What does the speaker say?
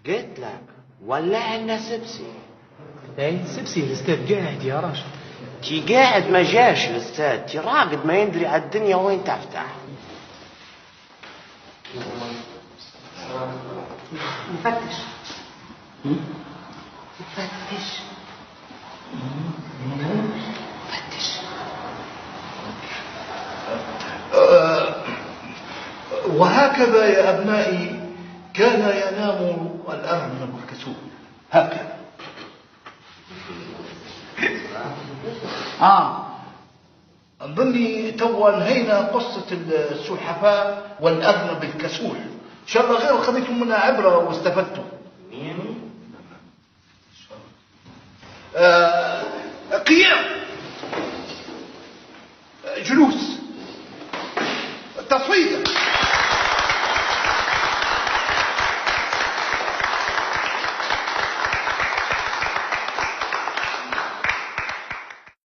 قلت لك ولعنا سبسي. اي سبسي الاستاذ قاعد يا راشد. تي قاعد ما جاش الاستاذ، تي راقد ما يندري على الدنيا وين تفتح. مفتش مفتش مفتش. وهكذا يا أبنائي كان ينام الأرنب الكسول، هكذا. أظني توا انهينا قصة السلحفاة والأرنب الكسول، إن شاء الله غير خذيتم منها عبرة واستفدتم. قيام، جلوس، تصويت.